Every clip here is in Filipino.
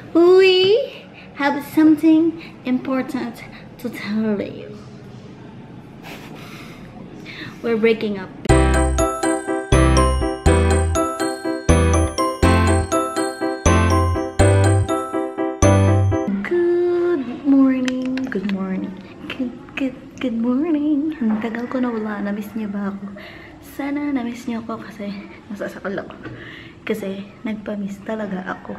We have something important to tell you. We're breaking up. Good morning. Ang tagal ko na wala. Namiss niyo ba ako? Sana namiss niyo ako kasi nasasakal ako. Kasi nagpa-miss talaga ako.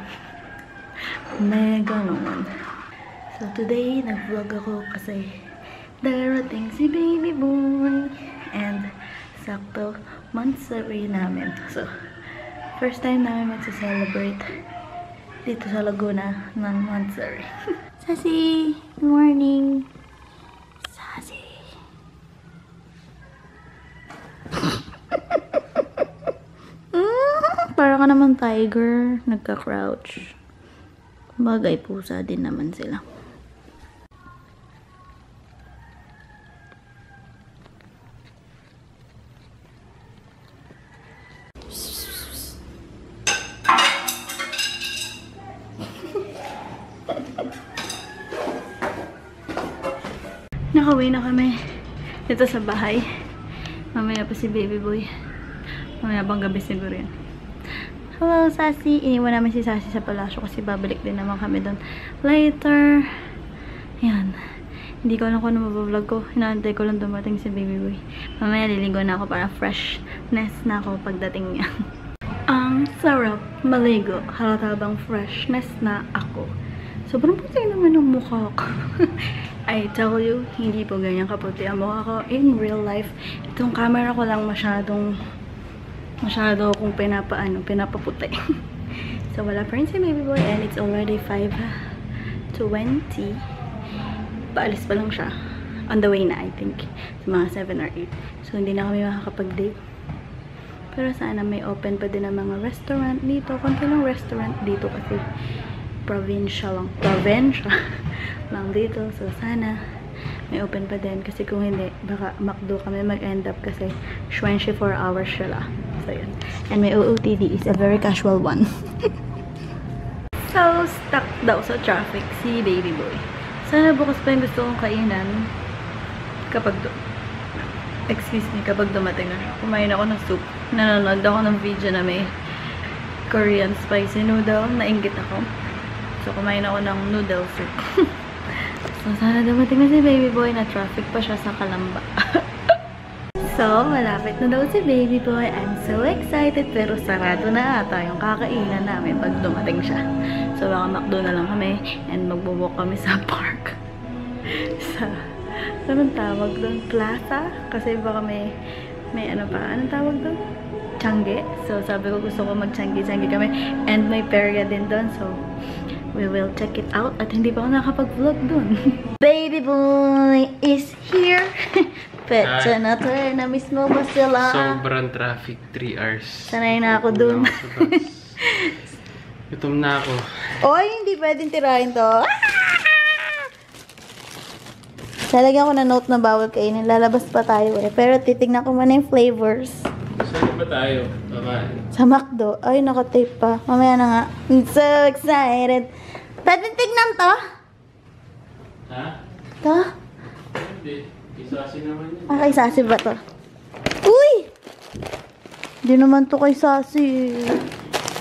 Mega naman. So today, nag-vlog ako kasi darating si baby boy. And sakto, monthsary namin. So, first time namin magsa-celebrate dito sa Laguna ng monthsary. Sassy! Good morning! Sassy! Para ka naman tiger, nagka-crouch. Bagay pusa din naman sila. Nakauwi na kami dito sa bahay. Mamaya pa si baby boy. Mamaya bang gabi siguro yan. Hello, Sassy. Iniwan namin si Sassy sa palasyo kasi babalik din naman kami doon later. Yan. Hindi ko alam kung ano mabablog ko. Hinaantay ko lang dumating si baby boy. Mamaya liligo na ako para freshness na ako pagdating niya. Ang sarap maligo. Halata bang freshness na ako. Sobrang puti naman ang mukha ko. I tell you, hindi po ganyan kaputi ang mukha ko in real life. Itong camera ko lang masyado kung pinapaputi. So wala pa rin si baby boy and it's already 5:20. Paalis pa lang siya. On the way na, I think. Sa mga 7 or 8. So hindi na kami makakapag-date. Pero sana may open pa din ang mga restaurant dito. Konti lang restaurant dito kasi provincial lang dito. So sana may open pa din kasi kung hindi baka McDo kami mag-end up kasi 24 hours sila. So yun. And my OOTD is a very casual one. So stuck daw sa traffic si baby boy. Sana bukas pa yung gusto kong kainan kapag kapag dumating na siya. Kumain ako ng soup. Nanonood ako ng video na may Korean spicy noodle. Nainggit ako. So kumain ako ng noodle soup. So, sana dumating na si baby boy na traffic pa siya sa Kalamba. So, malapit na daw si baby boy. I'm so excited. Pero sarado na ata yung kakainan namin pag dumating siya. So, baka McDo na lang kami. And magbubok kami sa park. Sa, anong tawag doon? Plaza? Kasi baka may ano pa. Anong tawag doon? Changi. So, sabi ko gusto ko mag-changi-changi kami. And may perya din doon. So, we will check it out. At hindi pa ako nakapag-vlog dun. Baby boy is here. Petsa na to. Na-miss mo ba sila? Sobrang traffic. 3 hours. Sanay na ako dun. Gutom na ako. Oy, hindi pwedeng tirahin to. Lalagyan ko na note na bawal kainin. Lalabas pa tayo eh. Pero titignan ko muna yung flavors. Saan ba tayo? Kakain. Sa McDo. Ay, nakatape pa. Mamaya na nga. I'm so excited. Pwedeng tignan to? Ha? To? Hindi. Isasi naman yun. Ah, kay Sassy ba to? Uy! Hindi naman to kay Sassy.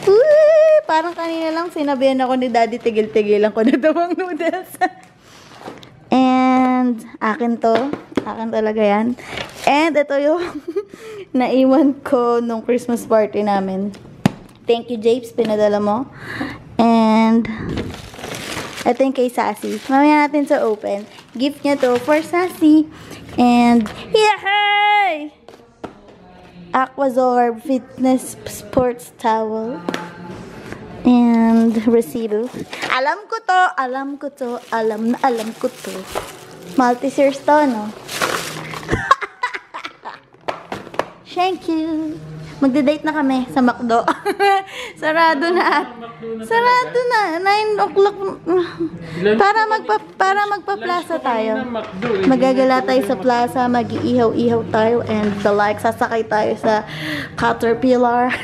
Uy! Parang kanina lang sinabihan ako ni Daddy, tigil-tigilan ko na daw ang noodles. And, akin to. Akin talaga yan. And, ito yung naiwan ko nung Christmas party namin. Thank you, Japes. Pinadala mo. And, ito yung kay Sassy. Mamaya natin sa open. Gift niya to for Sassy. And, yay! Aquazor Fitness Sports Towel. And, resibo. Alam ko to. Alam ko to. Multi-series to, no? Thank you. Magde-date na kami sa McDo. Sarado na. Sarado na. 9 o'clock. Para magpa-plaza tayo. Magagala tayo sa plaza. Mag-iihaw-ihaw tayo. And the like, sasakay tayo sa Caterpillar.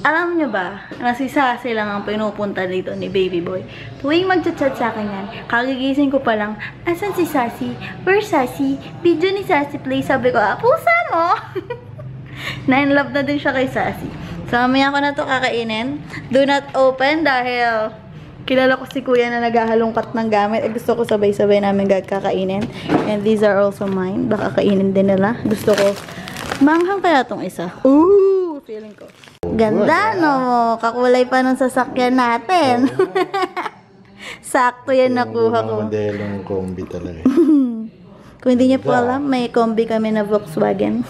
Alam nyo ba, na si Sassy lang ang pinupunta dito ni Baby Boy. Tuwing mag-chat sa akin yan, kagigising ko pa lang, asan si Sassy? Where's Sassy? Video ni Sassy play. Sabi ko, pusa mo! Na-in-love na din siya kay Sassy. So, mamaya ko na to kakainin. Do not open dahil kilala ko si kuya na naghahalongkat ng gamit. Gusto ko sabay-sabay namin kakainin. And these are also mine. Baka kainin din nila. Gusto ko manghang kaya tong isa. Ooh! Feeling ko. Ganda, no? Kakulay pa nung sasakyan natin. Sakto yan nakuha ko. Modelong kombi talaga. Kung hindi niyo po alam, may kombi kami na Volkswagen.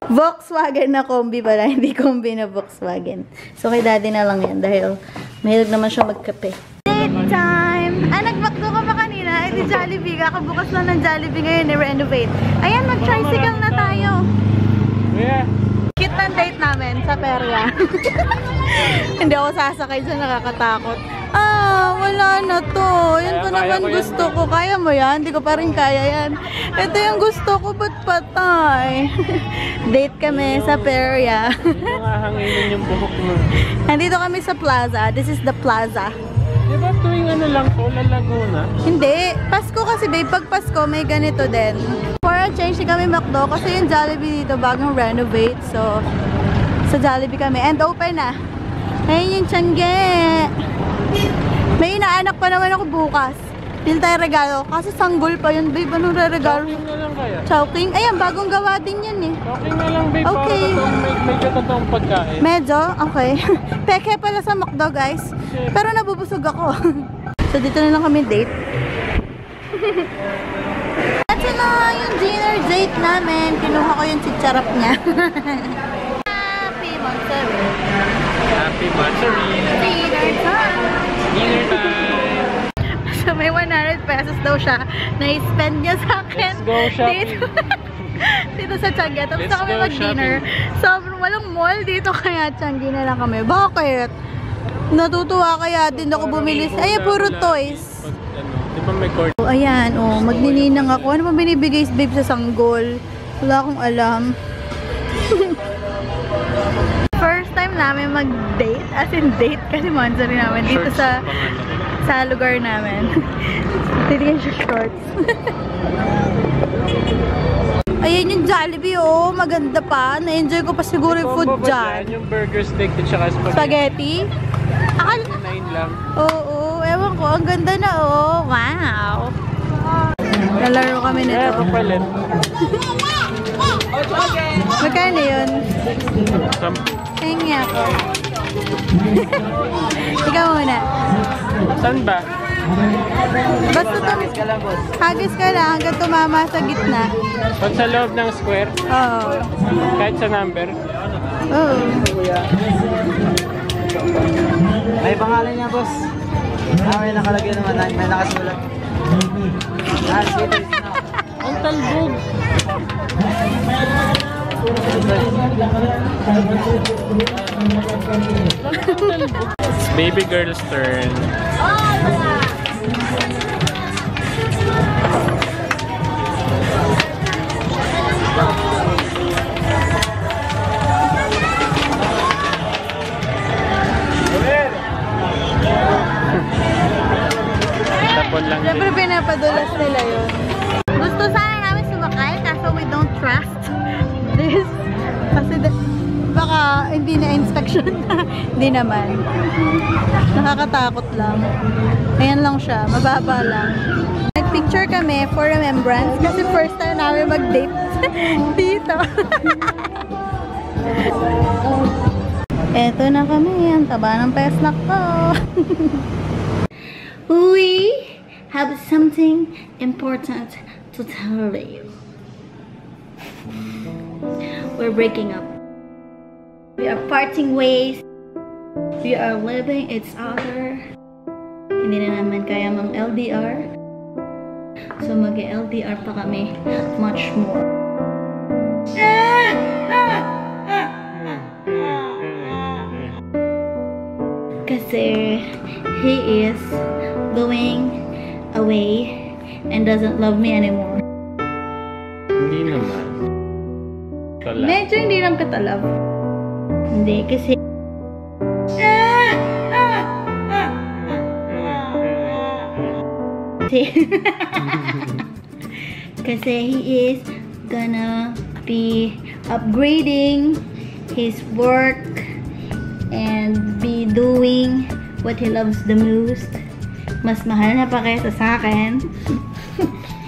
Volkswagen na kombi pala, hindi kombi na Volkswagen. So, kay daddy na lang yan dahil mahilig naman siya magkape. Date time! Nag-McDo ka pa kanina? Di Jollibee. Kakabukas lang ng Jollibee ngayon, i-renovate. Ayan, mag-tricycle na tayo. Yeah. Cute ng date namin sa perya. Hindi ako sasakay dyan, nakakatakot. Wala na to. Yan pa naman gusto ko. Kaya mo yan? Hindi ko pa rin kaya yan. Ito yung gusto ko, ba't patay? Date kami sa perya. Nakahanginin yung buhok mo. Nandito kami sa plaza. This is the plaza. Diba tuwing ano lang po, Laguna? Hindi. Pasko kasi babe. Pag Pasko, may ganito din. For a change, kami McDo. Kasi yung Jollibee dito, bagong renovate. So, sa Jollibee kami. And open na. Ayun yung Tiangge. May inaanak pa naman ako bukas. Hindi tayo regalo. Kasi sanggol pa yun, babe. Anong re-regalo? Chowking na lang kaya? Chowking? Ayan, bagong gawa din yan eh. Chowking na lang, babe. Okay. Medyo totoong pagkain. Medyo? Okay. Peke pala sa McDo, guys. Pero nabubusog ako. So, dito na lang kami date. Ito na yung dinner date namin. Kinuha ko yung chicharap niya. Happy Monterey. Happy Monterey. Dinner time. Dinner time. So, may 100 pesos daw siya na i-spend niya sa akin. Let's go shopping. Dito sa Tiangge. Tapos Let's na kami go mag-dinner. Sobrang walang mall dito kaya Tiangge na lang kami. Bakit? Natutuwa kaya din ako bumili. Ay, puro toys. Di ba may cord? Oh, ayan, magnininang ako. Ano pa binibigay babe sa sanggol? Wala akong alam. First time namin mag-date. As in date kasi monster namin dito sa lugar namin. Titigyan siya shorts. Ayan yung Jollibee, maganda pa. Na-enjoy ko pa siguro yung food dyan. Yung burger steak at saka Spaghetti? Akala 9 lang. Oo, ewan ko. Ang ganda na, Wow! Nalaro kami nito. Yeah, papalit. Magkano yun? Hingi ako. Ikaw muna. Saan ba? Basta hagis ka lang, boss. Hagis ka lang hanggang tumama sa gitna. Pag sa loob ng square? Oo. Kahit sa number? Oo. May pangalan niya, boss. May nakalagay naman, may nakasulat. Ang talbog! It's baby girl's turn. Tapon lang din. Siyempre pinapadulas nila yun. Gusto sana namin sumakay kaso we don't trust this. Kasi baka hindi na inspection. Hindi naman. Nakakatakot lang. Ayan lang siya. Mababa lang. Nag-picture kami for remembrance kasi first time namin mag-date dito. Eto na kami. Ang taba ng pesnak ko. We have something important to tell you. We're breaking up. We are parting ways. We are leaving each other. Hindi na naman kaya mang LDR. So mag-LDR pa kami much more. Kasi he is going away and doesn't love me anymore. Hindi naman. Kala. Medyo hindi lang kita love. Hindi, kasi Kasi he is gonna be upgrading his work and be doing what he loves the most. Mas mahal na pa kaysa sa akin.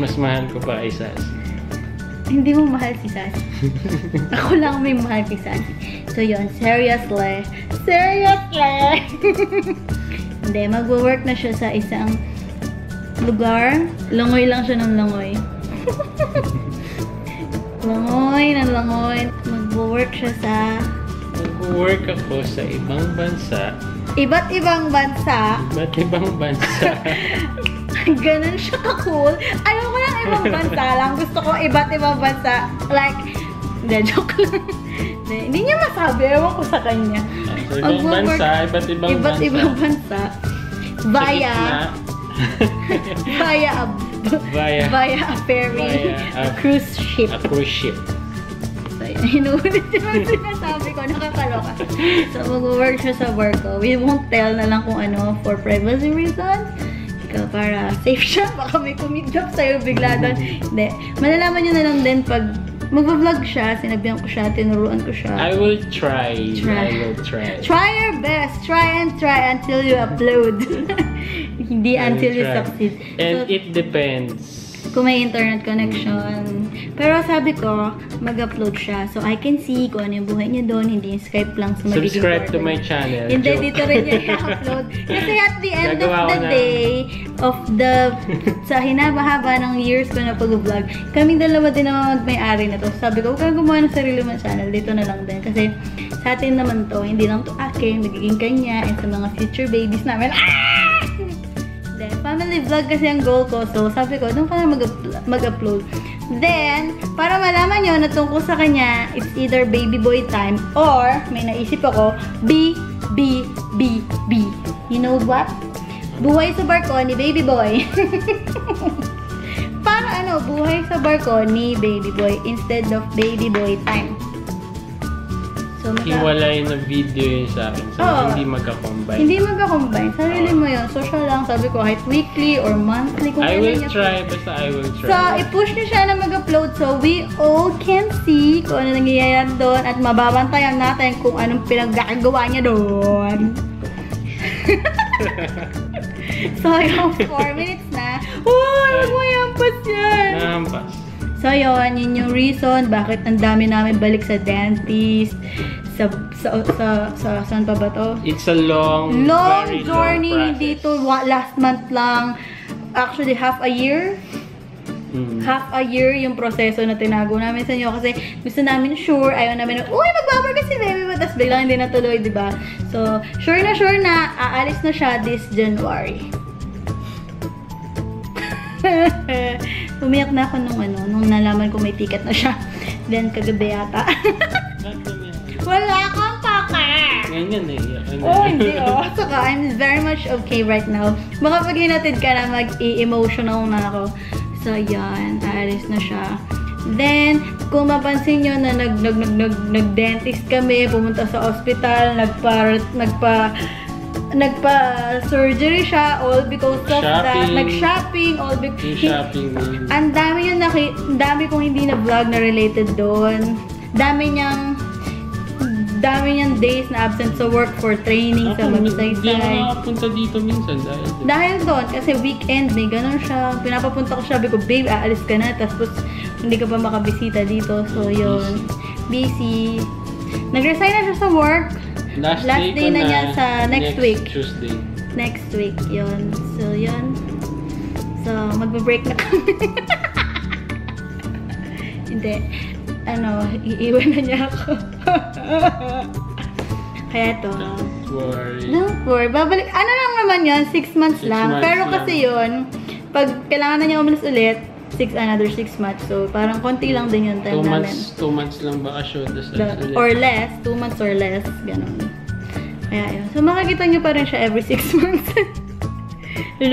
Mas mahal ko pa ay Sassy. Hindi mo mahal si Sassy. Ako lang may mahal si Sassy. So yun, seriously. Seriously! Hindi, mag-work na siya sa isang lugar. Langoy lang siya ng langoy. Langoy ng langoy. Mag-work siya sa... Mag-work ako sa ibang bansa. Iba't ibang bansa. Iba't ibang bansa. Ganun siya ka-cool. Ayoko lang ibang bansa lang. Gusto ko iba't ibang bansa. Like, hindi, joke lang. Hindi niya masabi. Ewan ko sa kanya. So, ibang bansa, iba't ibang bansa. Iba't ibang bansa. Via a ferry. A cruise ship. A cruise ship. So, hinuulit yung sinasabi ko. Nakakaloka. So, mag-work siya sa work ko. We won't tell na lang kung ano for privacy reasons. Para safe siya. Baka may kumidlap sa'yo bigla doon. Hindi. Malalaman nyo na lang din pag mag-vlog siya, sinabihan ko siya, tinuruan ko siya. I will try. I will try. Try your best. Try until you upload. Hindi until you succeed. And so, it depends. Kung may internet connection. Pero sabi ko, mag-upload siya. So, I can see kung ano yung buhay niya doon. Hindi yung Skype lang sa magiging Subscribe to my channel. Hindi, dito rin niya i-upload. Kasi at the end of the day, sa hinaba-haba ng years ko na pag-vlog, kaming dalawa din naman may-ari na to. Sabi ko, huwag kang gumawa ng sarili mong channel. Dito na lang din. Kasi sa atin naman to, hindi lang to akin, nagiging kanya, and sa mga future babies namin. Family vlog kasi ang goal ko. So, sabi ko, doon ka na mag-upload. Then, para malaman nyo na tungkol sa kanya, it's either baby boy time or, may naisip ako, B. You know what? Buhay sa barko ni baby boy. Para ano, buhay sa barko ni baby boy instead of baby boy time. So, hiwalay na video yun sa akin. So, hindi magka-combine. Hindi magka-combine. Sarili mo yun. Social lang. Sabi ko, kahit weekly or monthly. Kung I will try. Basta I will try. So, i-push niyo siya na mag-upload. So, we all can see kung ano nangyayari doon. At mababantayan natin kung anong pinagkakagawa niya doon. So, yung 4 minutes na. Huwag mo yampas yan. Nahampas. So, yun yung reason bakit ang dami namin balik sa dentist. Saan pa ba to? It's a long journey. Long dito, last month lang. Actually, half a year. Half a year yung proseso na tinago namin sa inyo. Kasi gusto namin sure. Ayaw namin, uy, magbabar kasi baby mo. Tapos biglang hindi natuloy, diba? So, sure na aalis na siya this January. Umiyak na ako nung nalaman ko may ticket na siya. Then, kagabi yata. Wala kang paka! Ganyan eh. Oh, hindi oh. Saka, I'm very much okay right now. Baka pag hinatid ka na, mag-i-emotional na ako. So, yan. Aalis na siya. Then, kung mapansin nyo na nag-dentist kami, pumunta sa hospital, nagpa-surgery siya, all because of that. Nag-shopping, all because... Ang dami kong hindi na-vlog na related doon. Dami niyang days na absent sa work for training sa Magsaysay. Hindi ako nakapunta dito minsan dahil doon, kasi weekend, may ganun siya. Pinapapunta ko siya, sabi ko, babe, aalis ka na, tapos hindi ka pa makabisita dito. So, yun. Busy. Nag-resign na siya sa work. Last day na niya sa next week. Tuesday. Next week, yun. So, yun. So, magbe-break na kami. Hindi. Iiwan na niya ako. Kaya to. Don't worry. Babalik. Ano lang naman yun? 6 months lang. Pero kasi yun, pag kailangan na niya umalis ulit, another 6 months. So, parang konti lang din yung time namin. 2 months lang bakasyon. Or less. 2 months or less. Ganon. Kaya yun. So, makikita nyo pa rin siya every 6 months. Kaya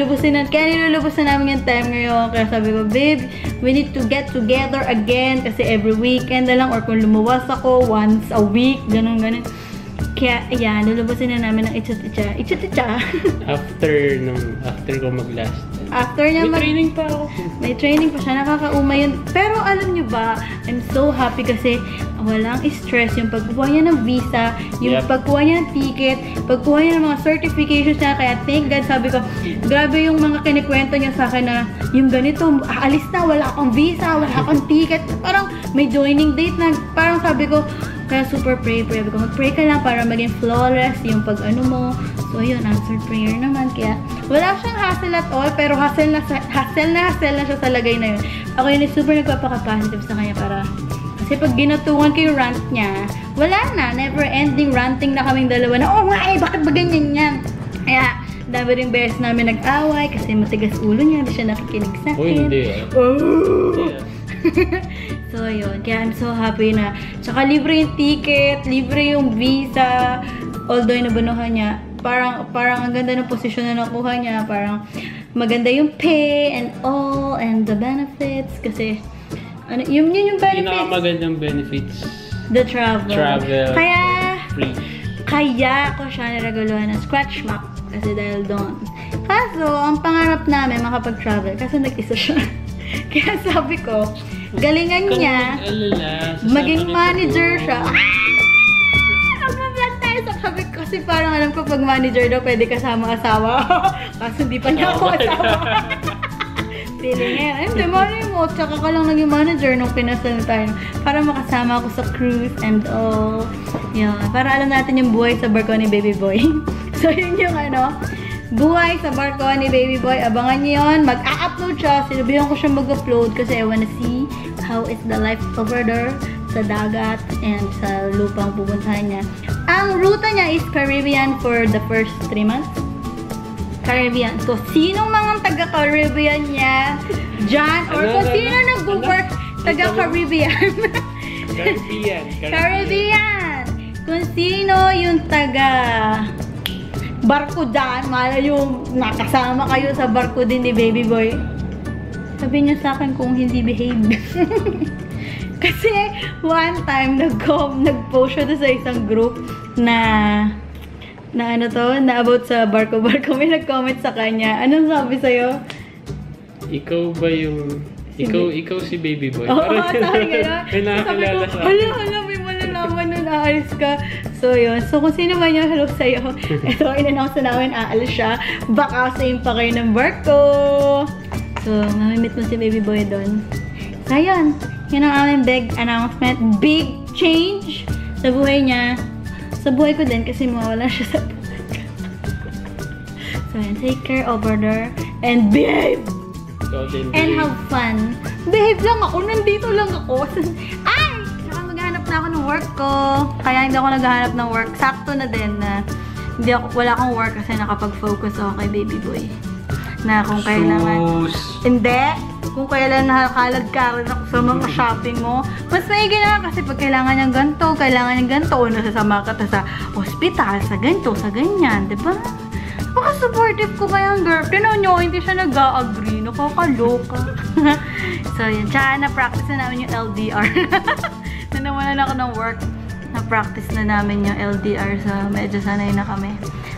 nilulubusan namin yung time ngayon. Kaya sabi ko, babe, we need to get together again. Kasi every weekend na lang. Or kung lumuwas ako, once a week. Ganon. Kaya, ayan, lulubusin na namin ng itcha-itcha. After ko mag-last. After niya May training pa ako. may training pa siya, nakakauma yun. Pero alam niyo ba, I'm so happy kasi walang stress yung pagkuha niya ng visa, yung pagkuha niya ng ticket, pagkuha niya ng mga certifications niya. Kaya thank God, sabi ko, grabe yung mga kinikwento niya sa akin na yung ganito, aalis na, wala akong visa, wala akong ticket. Parang may joining date na, parang sabi ko, kaya super pray. Sabi ko, mag-pray ka lang para maging flawless yung pag-ano mo. So, yun, answered prayer naman. Kaya, wala siyang hassle at all, pero hassle na siya sa lagay na yun. Ako yun, super nagpapaka-positive sa kanya para, kasi pag ginatungan ko yung rant niya, wala na, never-ending ranting na kaming dalawa na, oh nga bakit ba ganyan yan? Kaya, dami rin beses namin nag-away kasi matigas ulo niya, hindi siya nakikinig sa akin. Oh, hindi Oh! So, yun. Kaya I'm so happy na. Tsaka libre yung ticket, libre yung visa. Although nabunuhan niya, parang ang ganda ng posisyon na nakuha niya. Parang maganda yung pay and all and the benefits. Kasi, ano, yun yung benefits. Pinakamagandang benefits. The travel. Kaya, free. Kaya ko siya niragaluhan ng scratch map. Kasi dahil doon. Kaso, ang pangarap namin makapag-travel. Kasi nag-isa siya. Kaya sabi ko, galingan niya, maging manager siya. Nagpa-vlog tayo sa sabi ko. Kasi parang alam ko pag manager daw, pwede kasama asawa. Kaso hindi pa niya ako asawa. Feeling niya, hindi, malay mo. Tsaka ka lang naging manager nung pinasal tayo. Para makasama ako sa cruise and all. Yun. Para alam natin yung buhay sa barko ni Baby Boy. So, yun yung ano, buhay sa barko ni Baby Boy. Abangan niyo yun. Mag-a-upload siya. Sinabihan ko siya mag-upload kasi I wanna see how is the life over there sa dagat and sa lupang pupuntahan niya. Ang ruta niya is Caribbean for the first 3 months. Caribbean. So, sinong mga taga-Caribbean niya dyan? Or kung sino nag-work taga-Caribbean. Caribbean. Kung sino yung taga barko dyan, mala yung nakasama kayo sa barko din ni Baby Boy. Sabi niya sa akin kung hindi behave. Kasi one time nag-post siya sa isang group na ano to, na about sa barko-barko. May nag-comment sa kanya. Anong sabi sa'yo? Ikaw ba yung... Ikaw si Baby Boy. Oo, sabi gano'n. May nakakilala sa akin. Hala, may malalaman na naalis ka. So, yun. So, kung sino man yung halok sa'yo, ito, in-announce na namin, aalis siya. Baka same pa kayo ng barko. So, mamimit mo si Baby Boy doon. So, yun. Yun ang aming big announcement. Big change sa buhay niya. Sa buhay ko din kasi mawala siya sa buhay ko. So, yun. Take care over there. And behave! And have fun. Behave lang ako. Nandito lang ako. Ay! Saka maghahanap na ako ng work ko. Kaya hindi ako naghahanap ng work. Sakto na din na wala akong work kasi nakapag-focus ako kay Baby Boy. Na kung kailangan... Hindi! Kung kailan nakakalagkarin ako sa mga shopping mo, mas maigi na kasi pag kailangan niyang ganito, o nasasama ka sa hospital, sa ganito, sa ganyan, diba? Baka supportive ko kayang girl. Tinan nyo, hindi siya nag-a-agree. Nakakaloka. So, yun. Tsaka na-practice na namin yung LDR. Nanawalan ako ng work. Na-practice na namin yung LDR. So, medyo sanay na kami.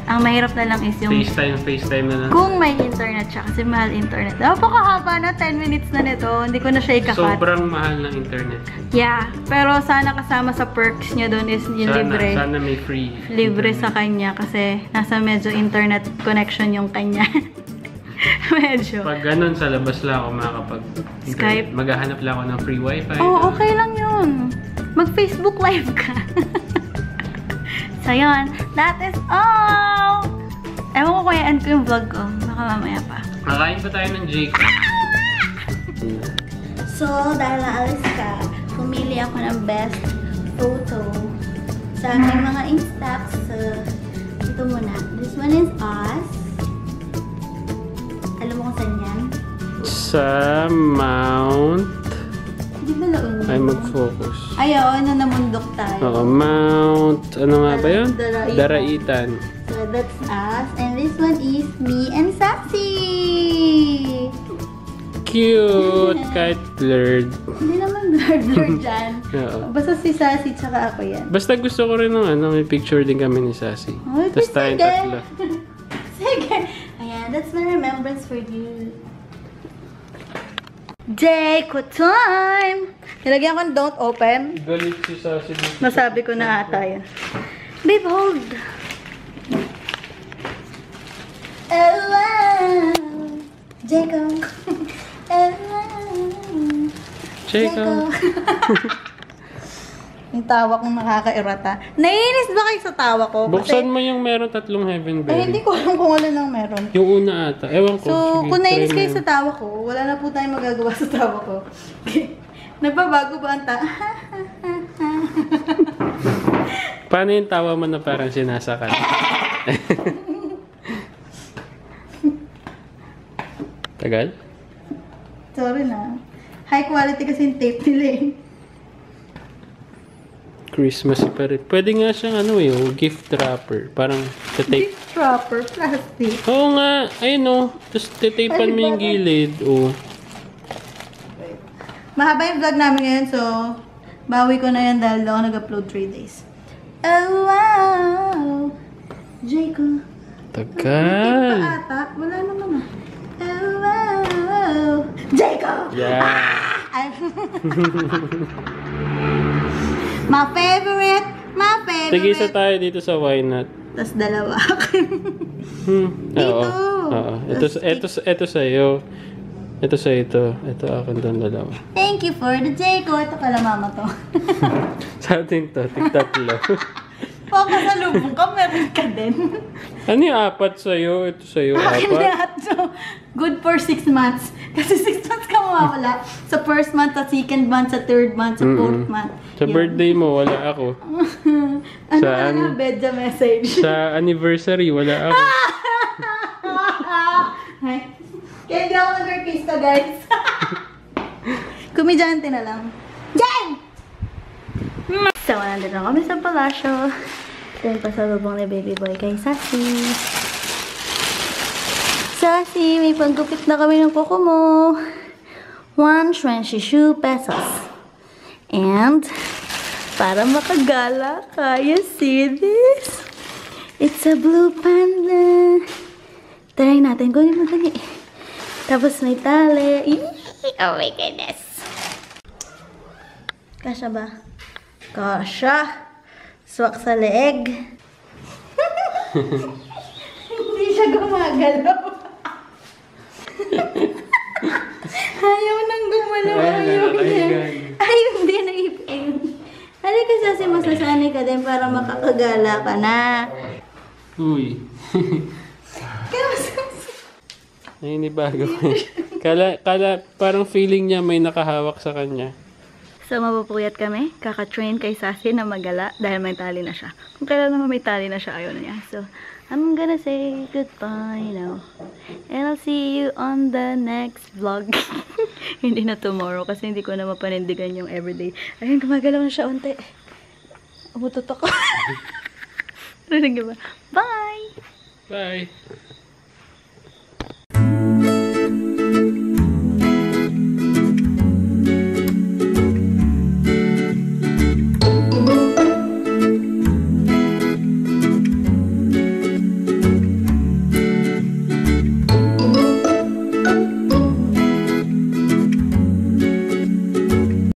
Ang mahirap na lang is yung... FaceTime na lang. Kung may internet siya. Kasi mahal internet. Napakahaba na. 10 minutes na nito. Hindi ko na siya ikakat. Sobrang mahal ng internet. Yeah. Pero sana kasama sa perks niya doon is yung libre. Sana may free. Libre sa kanya kasi nasa medyo internet connection yung kanya. Medyo. Pag ganun, sa labas lang ako makakapag-internet. Skype. Maghahanap lang ako ng free wifi. Oo, okay lang yun. Mag-Facebook live ka. So, yun. That is all! Ewan ko kaya end ko yung vlog ko. Baka mamaya pa. Nakain pa tayo ng Jake. So, dahil naalis ka, pumili ako ng best photo sa aking mga instaps. So, ito muna. This one is us. Alam mo kung saan yan? Sa Mount... Hindi ba laon yun? Ay, mag-focus. Ay, oo. Namundok tayo. Oo, Mount... Ano nga ba yun? Daraitan. So, that's us. And this one is me and Sassy! Cute! Kahit blurred. Hindi naman blurred dyan. Oo. Basta si Sassy tsaka ako yan. Basta gusto ko rin ng may picture din kami ni Sassy. Oh, Tapos tayong sige. tatlo. Sige! Ayan, And that's my remembrance for you. Jayco time! Nilagyan ko ng don't open. Galit si Sassy. Nasabi ko na ata yan. Babe, hold! Oh, wow! Jayco! Oh, wow! Jayco! Yung tawa kong nakakairata. Naiinis ba kayo sa tawa ko? Buksan mo yung meron 3 heaven Ay, hindi berry. ko alam kung ano nang meron. Yung una ata. Ewan ko. So, Sige, kung nainis try mo kayo yun. sa tawa ko, wala na po tayong magagawa sa tawa ko. Nagbabago ba ang Paano yung tawa mo na parang sinasakal? Tagal? Sorry na. High quality kasi yung tape nila eh. Christmas pa rin. Pwede nga siyang ano eh, gift wrapper. Parang tape. Gift wrapper, plastic. Oo nga, ayun o. Tapos tatapan mo yung gilid. Oh. Mahaba yung vlog namin ngayon, so bawi ko na yan dahil ako nag-upload 3 days. Oh, wow! Jayco. Tape Tagal. pa ata? Wala naman ah. Oh, wow! Jayco! Yeah. My favorite! My favorite! Tigisa tayo dito sa Why Not. Tapos dalawa. Oo. Dito. Oo. Ito sa'yo. Ito sa ito. Ito akin doon dalawa. Thank you for the Jayco. Ito pala mama to. Sa atin to. Tig-tatlo. Pakasalubong ka, meron ka din. Ano yung 4 sa'yo? Ito sa'yo, Akin 4? lahat. So, good for 6 months. Kasi 6 months ka mawawala. Sa first month, sa second month, sa third month, sa fourth month. Sa Yun. birthday mo, wala ako. Ano Saan? na bedya message? Sa anniversary, wala ako. Ay, kaya hindi ako nag-artista, guys. Kumidyante na lang. Jen! So, nandito na kami sa palasyo. Ito yung pasalubong ni baby boy kay Sassy. Sassy, may panggupit na kami ng kuko mo. 122 pesos. And, para makagala ka, you see this? It's a blue panda. Try natin. Kunin mo dali. Tapos may tali. Oh my goodness. Kasha ba? Kasha. Swak sa leeg. Hindi siya gumagalaw. Ayaw nang gumalaw. Ayaw niya. Ay, hindi naipin. Halika kasi masasanay ka din para makakagala ka na. Uy. Kaya masasanay. Naninibago. Kala, parang feeling niya may nakahawak sa kanya. So, mapupuyat kami. Kaka-train kay Sassy na magala dahil may tali na siya. Kung kailan naman may tali na siya, ayaw na niya. So, I'm gonna say goodbye now. And I'll see you on the next vlog. Hindi na tomorrow kasi hindi ko na mapanindigan yung everyday. Ayun, gumagalaw na siya unti. Umutot ako. Rinig ba? Bye! Bye!